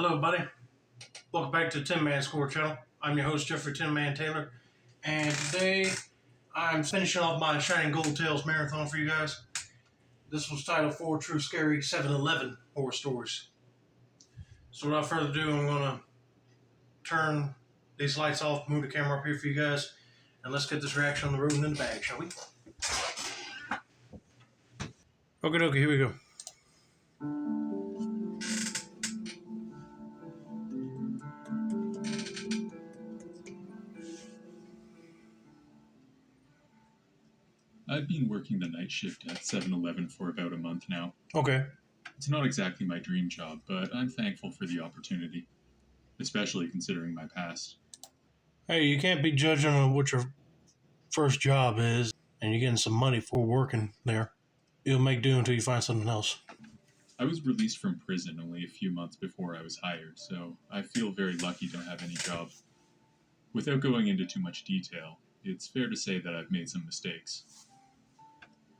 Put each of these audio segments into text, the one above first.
Hello, buddy. Welcome back to Tin Man Score Channel. I'm your host, Jeffrey Tin Man Taylor, and today I'm finishing off my Shining Gold Tales marathon for you guys. This was titled 4 True Scary 7-Eleven Horror Stories. So without further ado, I'm going to turn these lights off, move the camera up here for you guys, and let's get this reaction on the road and in the bag, shall we? Okay, here we go. I've been working the night shift at 7-Eleven for about a month now. Okay. It's not exactly my dream job, but I'm thankful for the opportunity, especially considering my past. Hey, you can't be judging on what your first job is, and you're getting some money for working there. You'll make do until you find something else. I was released from prison only a few months before I was hired, so I feel very lucky to have any job. Without going into too much detail, it's fair to say that I've made some mistakes.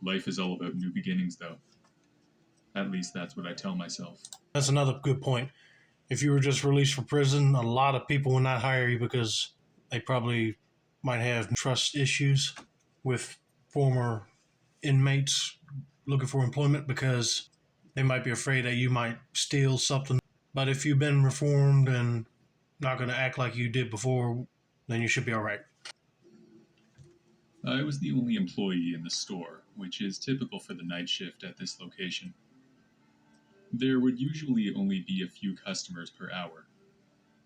Life is all about new beginnings, though. At least that's what I tell myself. That's another good point. If you were just released from prison, a lot of people would not hire you because they probably might have trust issues with former inmates looking for employment because they might be afraid that you might steal something. But if you've been reformed and not going to act like you did before, then you should be all right. I was the only employee in the store, which is typical for the night shift at this location. There would usually only be a few customers per hour.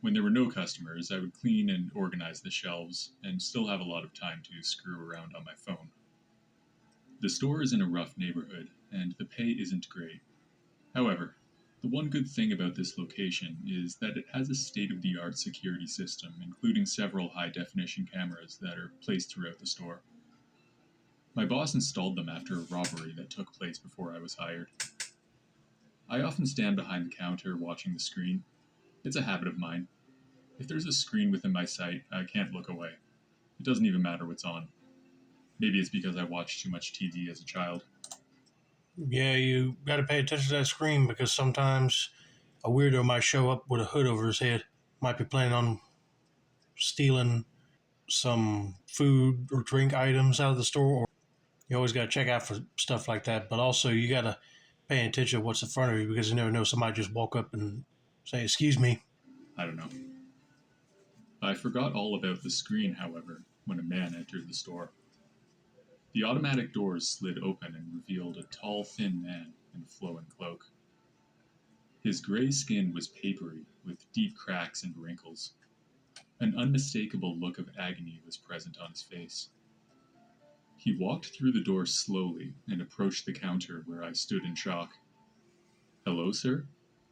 When there were no customers, I would clean and organize the shelves and still have a lot of time to screw around on my phone. The store is in a rough neighborhood, and the pay isn't great. However, the one good thing about this location is that it has a state-of-the-art security system, including several high-definition cameras that are placed throughout the store. My boss installed them after a robbery that took place before I was hired. I often stand behind the counter watching the screen. It's a habit of mine. If there's a screen within my sight, I can't look away. It doesn't even matter what's on. Maybe it's because I watched too much TV as a child. Yeah, you got to pay attention to that screen because sometimes a weirdo might show up with a hood over his head, might be planning on stealing some food or drink items out of the store. Or you always got to check out for stuff like that. But also, you got to pay attention to what's in front of you because you never know, somebody just walk up and say, "Excuse me." I don't know. I forgot all about the screen, however, when a man entered the store. The automatic doors slid open and revealed a tall, thin man in a flowing cloak. His gray skin was papery, with deep cracks and wrinkles. An unmistakable look of agony was present on his face. He walked through the door slowly and approached the counter where I stood in shock. "Hello, sir?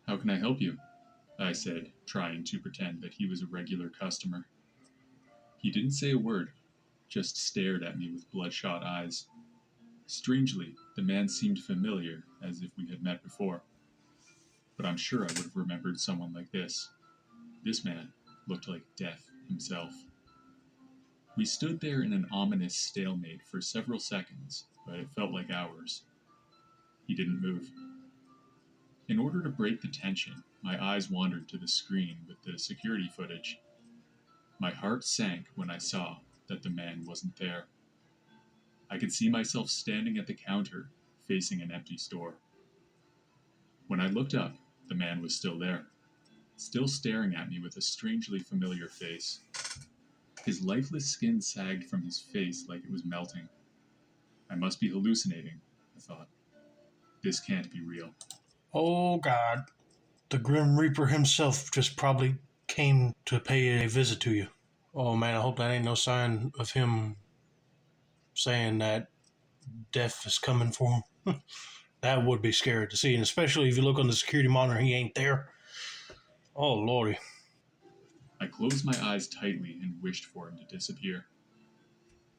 How can I help you?" I said, trying to pretend that he was a regular customer. He didn't say a word, just stared at me with bloodshot eyes. Strangely, the man seemed familiar, as if we had met before. But I'm sure I would have remembered someone like this. This man looked like death himself. We stood there in an ominous stalemate for several seconds, but it felt like hours. He didn't move. In order to break the tension, my eyes wandered to the screen with the security footage. My heart sank when I saw that the man wasn't there. I could see myself standing at the counter, facing an empty store. When I looked up, the man was still there, still staring at me with a strangely familiar face. His lifeless skin sagged from his face like it was melting. I must be hallucinating, I thought. This can't be real. Oh, God. The Grim Reaper himself just probably came to pay a visit to you. Oh, man, I hope that ain't no sign of him saying that death is coming for him. That would be scary to see, and especially if you look on the security monitor, he ain't there. Oh, Lordy. I closed my eyes tightly and wished for him to disappear.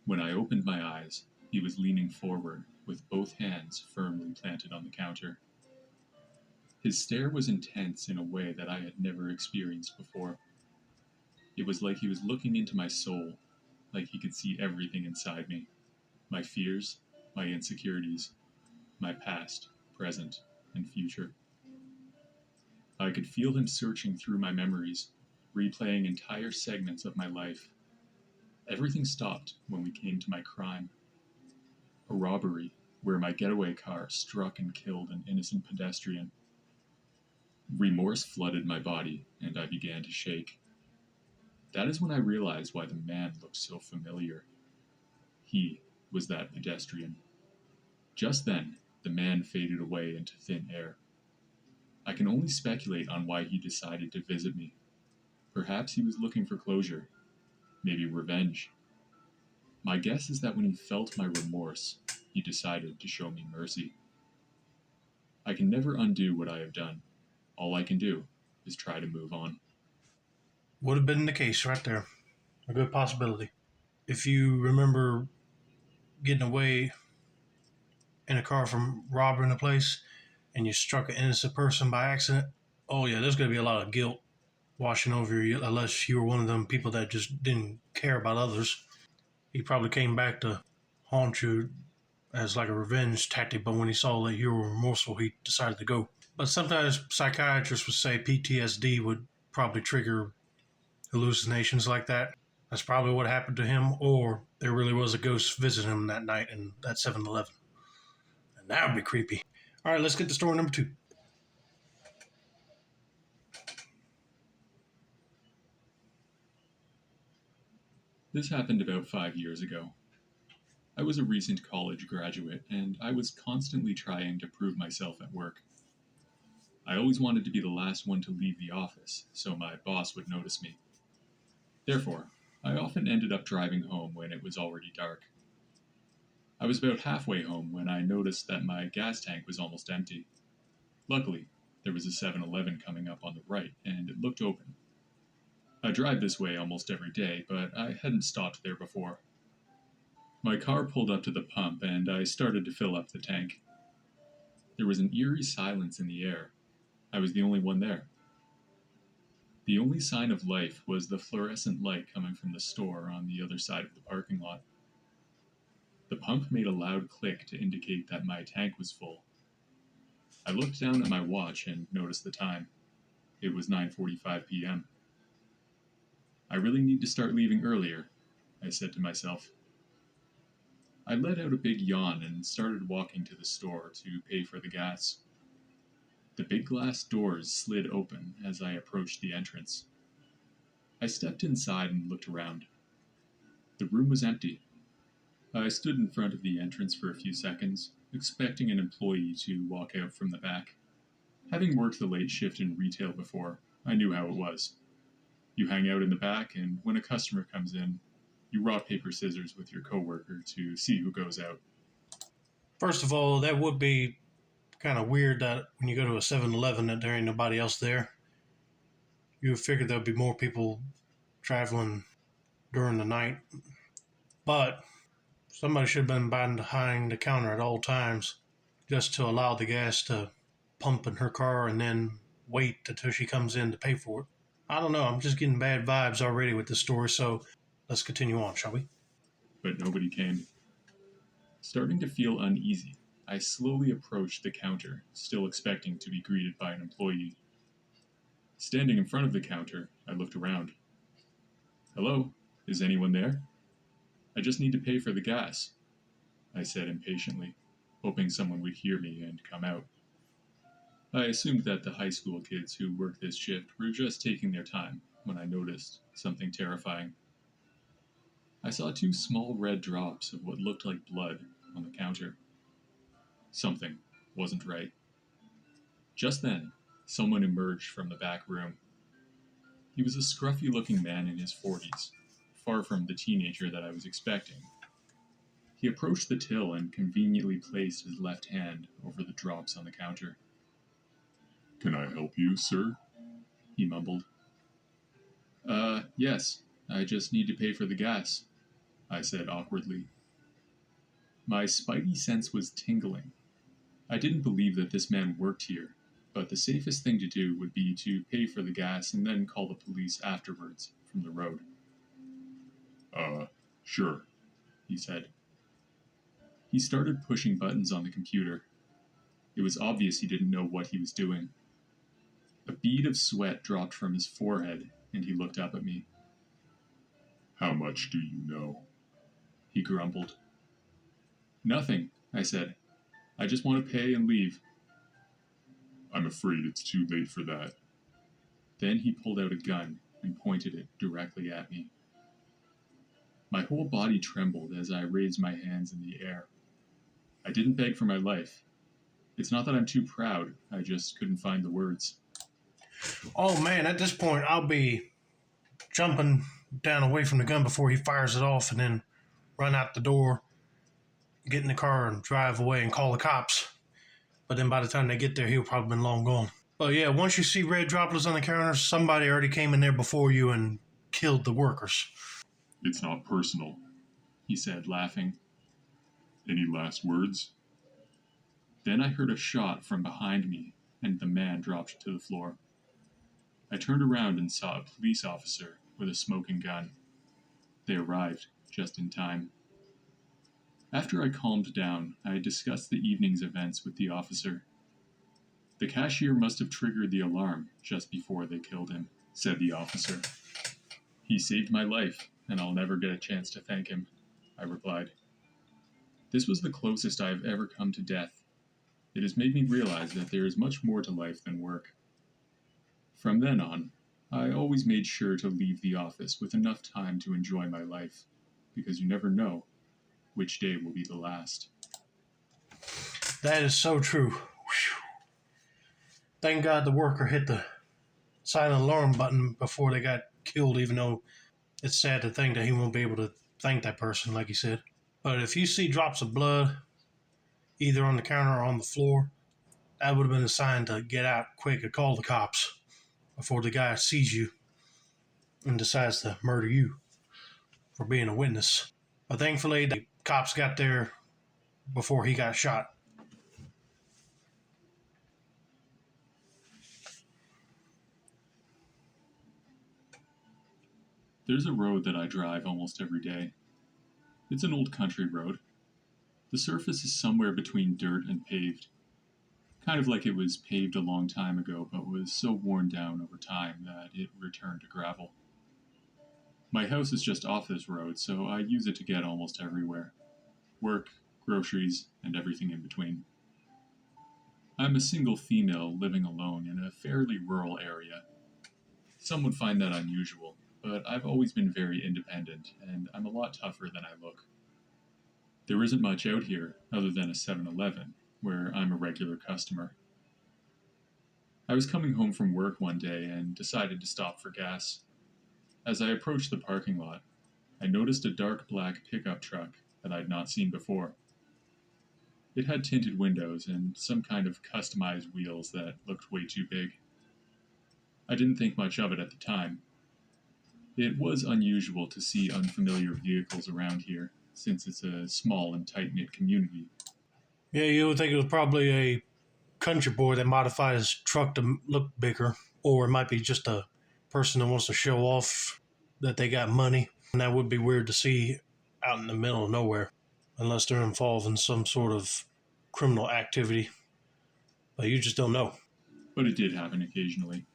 When I opened my eyes, he was leaning forward, with both hands firmly planted on the counter. His stare was intense in a way that I had never experienced before. It was like he was looking into my soul, like he could see everything inside me. My fears, my insecurities, my past, present, and future. I could feel him searching through my memories, replaying entire segments of my life. Everything stopped when we came to my crime. A robbery where my getaway car struck and killed an innocent pedestrian. Remorse flooded my body, and I began to shake. That is when I realized why the man looked so familiar. He was that pedestrian. Just then, the man faded away into thin air. I can only speculate on why he decided to visit me. Perhaps he was looking for closure, maybe revenge. My guess is that when he felt my remorse, he decided to show me mercy. I can never undo what I have done. All I can do is try to move on. Would have been the case right there. A good possibility. If you remember getting away in a car from robbing a place and you struck an innocent person by accident, oh yeah, there's going to be a lot of guilt washing over you unless you were one of them people that just didn't care about others. He probably came back to haunt you as like a revenge tactic, but when he saw that you were remorseful, he decided to go. But sometimes psychiatrists would say PTSD would probably trigger hallucinations like that. That's probably what happened to him, or there really was a ghost visiting him that night in that 7-Eleven. And that would be creepy. All right, let's get to story number 2. This happened about 5 years ago. I was a recent college graduate, and I was constantly trying to prove myself at work. I always wanted to be the last one to leave the office, so my boss would notice me. Therefore, I often ended up driving home when it was already dark. I was about halfway home when I noticed that my gas tank was almost empty. Luckily, there was a 7-Eleven coming up on the right, and it looked open. I drive this way almost every day, but I hadn't stopped there before. My car pulled up to the pump, and I started to fill up the tank. There was an eerie silence in the air. I was the only one there. The only sign of life was the fluorescent light coming from the store on the other side of the parking lot. The pump made a loud click to indicate that my tank was full. I looked down at my watch and noticed the time. It was 9:45 p.m. I really need to start leaving earlier, I said to myself. I let out a big yawn and started walking to the store to pay for the gas. The big glass doors slid open as I approached the entrance. I stepped inside and looked around. The room was empty. I stood in front of the entrance for a few seconds, expecting an employee to walk out from the back. Having worked the late shift in retail before, I knew how it was. You hang out in the back, and when a customer comes in, you rock, paper, scissors with your coworker to see who goes out. First of all, that would be kind of weird that when you go to a 7-Eleven that there ain't nobody else there. You would figure there'd be more people traveling during the night. But somebody should have been behind the counter at all times just to allow the gas to pump in her car and then wait until she comes in to pay for it. I don't know. I'm just getting bad vibes already with this story, so let's continue on, shall we? But nobody came. Starting to feel uneasy, I slowly approached the counter, still expecting to be greeted by an employee. Standing in front of the counter, I looked around. Hello, is anyone there? I just need to pay for the gas, I said impatiently, hoping someone would hear me and come out. I assumed that the high school kids who worked this shift were just taking their time when I noticed something terrifying. I saw 2 small red drops of what looked like blood on the counter. Something wasn't right. Just then, someone emerged from the back room. He was a scruffy-looking man in his 40s, far from the teenager that I was expecting. He approached the till and conveniently placed his left hand over the drops on the counter. "Can I help you, sir?" he mumbled. Yes. I just need to pay for the gas," I said awkwardly. My spidey sense was tingling. I didn't believe that this man worked here, but the safest thing to do would be to pay for the gas and then call the police afterwards from the road. Sure," he said. He started pushing buttons on the computer. It was obvious he didn't know what he was doing. A bead of sweat dropped from his forehead, and he looked up at me. "How much do you know?" he grumbled. "Nothing," I said. "I just want to pay and leave." "I'm afraid it's too late for that." Then he pulled out a gun and pointed it directly at me. My whole body trembled as I raised my hands in the air. I didn't beg for my life. It's not that I'm too proud, I just couldn't find the words. Oh man, at this point, I'll be jumping down away from the gun before he fires it off and then run out the door, get in the car and drive away and call the cops. But then by the time they get there, he'll probably been long gone. But yeah, once you see red droplets on the counter, somebody already came in there before you and killed the workers. "It's not personal," he said, laughing. "Any last words?" Then I heard a shot from behind me, and the man dropped to the floor. I turned around and saw a police officer with a smoking gun. They arrived just in time. After I calmed down, I discussed the evening's events with the officer. "The cashier must have triggered the alarm just before they killed him," said the officer. "He saved my life, and I'll never get a chance to thank him," I replied. This was the closest I have ever come to death. It has made me realize that there is much more to life than work. From then on, I always made sure to leave the office with enough time to enjoy my life, because you never know which day will be the last. That is so true. Whew. Thank God the worker hit the silent alarm button before they got killed, even though it's sad to think that he won't be able to thank that person, like he said. But if you see drops of blood, either on the counter or on the floor, that would have been a sign to get out quick and call the cops before the guy sees you and decides to murder you for being a witness. But thankfully, the cops got there before he got shot. There's a road that I drive almost every day. It's an old country road. The surface is somewhere between dirt and paved. Kind of like it was paved a long time ago, but was so worn down over time that it returned to gravel. My house is just off this road, so I use it to get almost everywhere. Work, groceries, and everything in between. I'm a single female living alone in a fairly rural area. Some would find that unusual, but I've always been very independent, and I'm a lot tougher than I look. There isn't much out here other than a 7-Eleven, where I'm a regular customer. I was coming home from work one day and decided to stop for gas. As I approached the parking lot, I noticed a dark black pickup truck that I'd not seen before. It had tinted windows and some kind of customized wheels that looked way too big. I didn't think much of it at the time. It was unusual to see unfamiliar vehicles around here, since it's a small and tight-knit community. Yeah, you would think it was probably a country boy that modified his truck to look bigger, or it might be just a person that wants to show off that they got money. And that would be weird to see out in the middle of nowhere, unless they're involved in some sort of criminal activity. But you just don't know. But it did happen occasionally.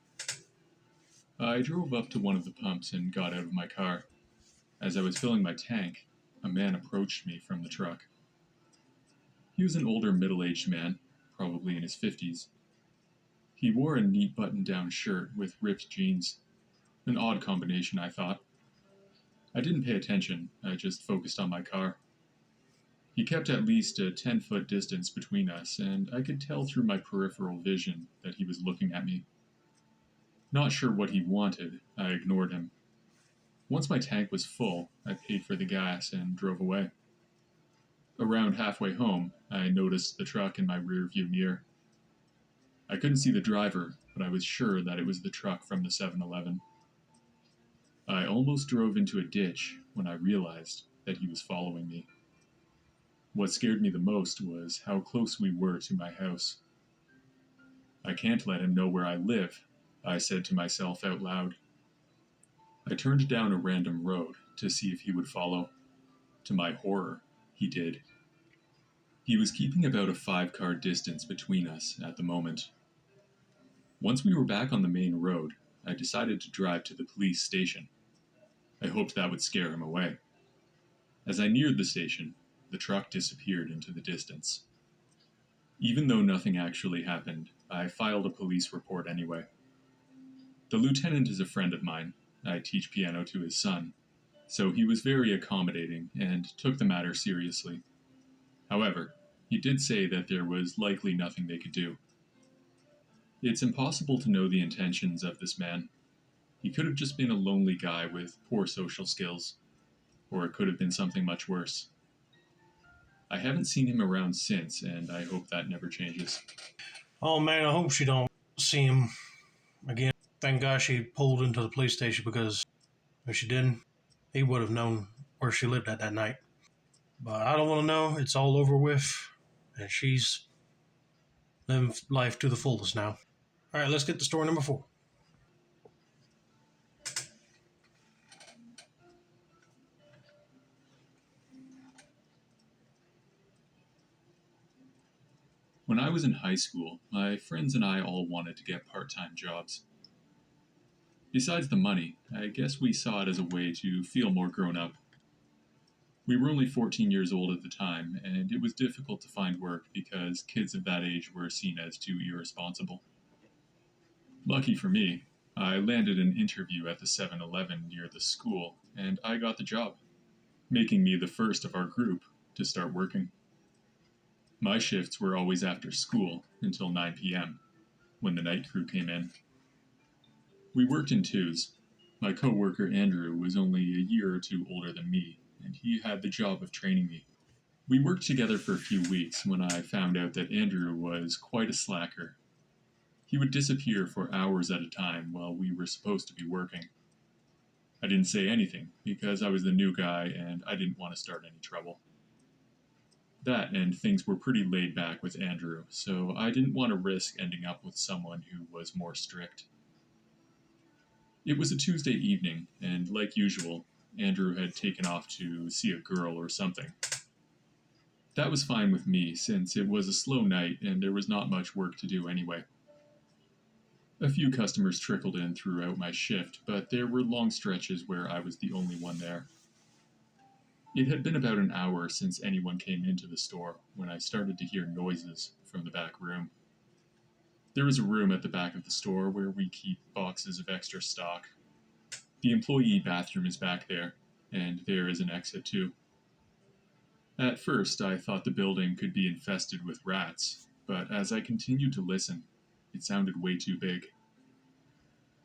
I drove up to one of the pumps and got out of my car. As I was filling my tank, a man approached me from the truck. He was an older middle-aged man, probably in his 50s. He wore a neat button-down shirt with ripped jeans. An odd combination, I thought. I didn't pay attention, I just focused on my car. He kept at least a 10-foot distance between us, and I could tell through my peripheral vision that he was looking at me. Not sure what he wanted, I ignored him. Once my tank was full, I paid for the gas and drove away. Around halfway home, I noticed the truck in my rearview mirror. I couldn't see the driver, but I was sure that it was the truck from the 7-Eleven. I almost drove into a ditch when I realized that he was following me. What scared me the most was how close we were to my house. "I can't let him know where I live," I said to myself out loud. I turned down a random road to see if he would follow. To my horror, he did. He was keeping about a 5-car distance between us at the moment. Once we were back on the main road, I decided to drive to the police station. I hoped that would scare him away. As I neared the station, the truck disappeared into the distance. Even though nothing actually happened, I filed a police report anyway. The lieutenant is a friend of mine. I teach piano to his son, so he was very accommodating and took the matter seriously. However, he did say that there was likely nothing they could do. It's impossible to know the intentions of this man. He could have just been a lonely guy with poor social skills, or it could have been something much worse. I haven't seen him around since, and I hope that never changes. Oh man, I hope she don't see him again. Thank God she pulled into the police station, because if she didn't, he would have known where she lived at that night. But I don't want to know. It's all over with, and she's living life to the fullest now. All right, let's get to story number 4. When I was in high school, my friends and I all wanted to get part-time jobs. Besides the money, I guess we saw it as a way to feel more grown up. We were only 14 years old at the time, and it was difficult to find work because kids of that age were seen as too irresponsible. Lucky for me, I landed an interview at the 7-Eleven near the school, and I got the job, making me the first of our group to start working. My shifts were always after school until 9 p.m., when the night crew came in. We worked in twos. My coworker Andrew was only a year or two older than me, and he had the job of training me. We worked together for a few weeks when I found out that Andrew was quite a slacker. He would disappear for hours at a time while we were supposed to be working. I didn't say anything because I was the new guy and I didn't want to start any trouble. That and things were pretty laid back with Andrew, so I didn't want to risk ending up with someone who was more strict. It was a Tuesday evening, and like usual, Andrew had taken off to see a girl or something. That was fine with me, since it was a slow night and there was not much work to do anyway. A few customers trickled in throughout my shift, but there were long stretches where I was the only one there. It had been about an hour since anyone came into the store when I started to hear noises from the back room. There is a room at the back of the store where we keep boxes of extra stock. The employee bathroom is back there, and there is an exit too. At first, I thought the building could be infested with rats, but as I continued to listen, it sounded way too big.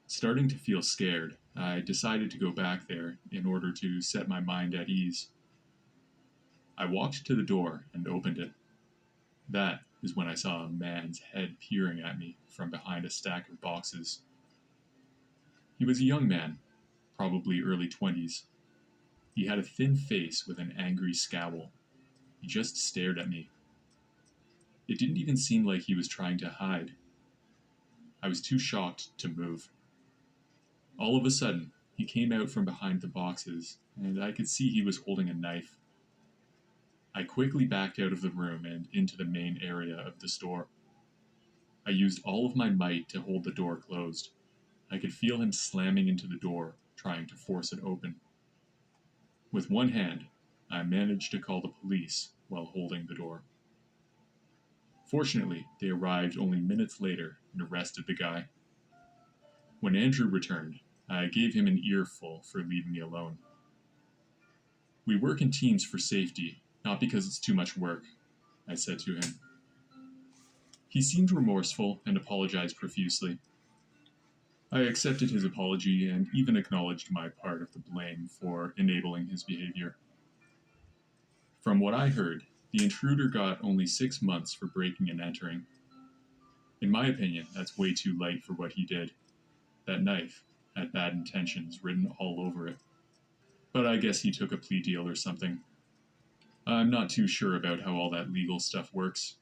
Starting to feel scared, I decided to go back there in order to set my mind at ease. I walked to the door and opened it. That is when I saw a man's head peering at me from behind a stack of boxes. He was a young man, probably early 20s. He had a thin face with an angry scowl. He just stared at me. It didn't even seem like he was trying to hide. I was too shocked to move. All of a sudden, he came out from behind the boxes, and I could see he was holding a knife. I quickly backed out of the room and into the main area of the store. I used all of my might to hold the door closed. I could feel him slamming into the door, trying to force it open. With one hand, I managed to call the police while holding the door. Fortunately, they arrived only minutes later and arrested the guy. When Andrew returned, I gave him an earful for leaving me alone. "We work in teams for safety, not because it's too much work," I said to him. He seemed remorseful and apologized profusely. I accepted his apology and even acknowledged my part of the blame for enabling his behavior. From what I heard, the intruder got only 6 months for breaking and entering. In my opinion, that's way too light for what he did. That knife had bad intentions written all over it. But I guess he took a plea deal or something. I'm not too sure about how all that legal stuff works.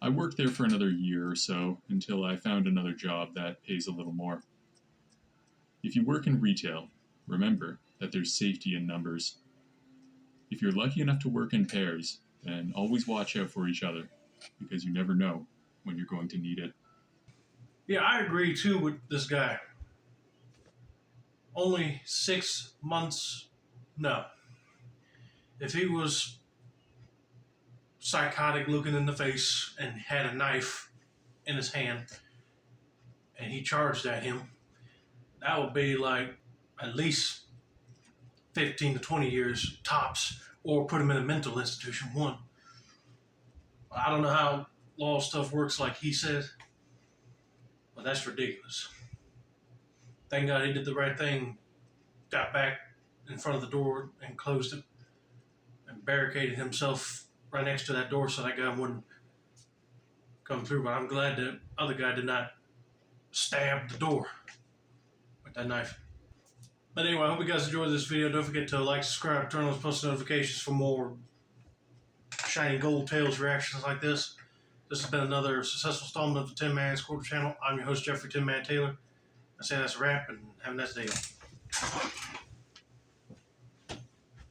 I worked there for another year or so until I found another job that pays a little more. If you work in retail, remember that there's safety in numbers. If you're lucky enough to work in pairs, then always watch out for each other, because you never know when you're going to need it. Yeah, I agree too with this guy. Only 6 months? No. If he was psychotic looking in the face and had a knife in his hand and he charged at him, that would be like at least 15 to 20 years tops, or put him in a mental institution. One. I don't know how law stuff works like he said, but that's ridiculous. Thank God he did the right thing, got back in front of the door and closed it and barricaded himself right next to that door so that guy wouldn't come through. But I'm glad the other guy did not stab the door with that knife. But anyway, I hope you guys enjoyed this video. Don't forget to like, subscribe, turn on those post notifications for more Shiny Gold Tales reactions like this. This has been another successful installment of the Tin Man Squirtle channel. I'm your host, Jeffrey Tin Man Taylor. I say that's a wrap, and have a nice day.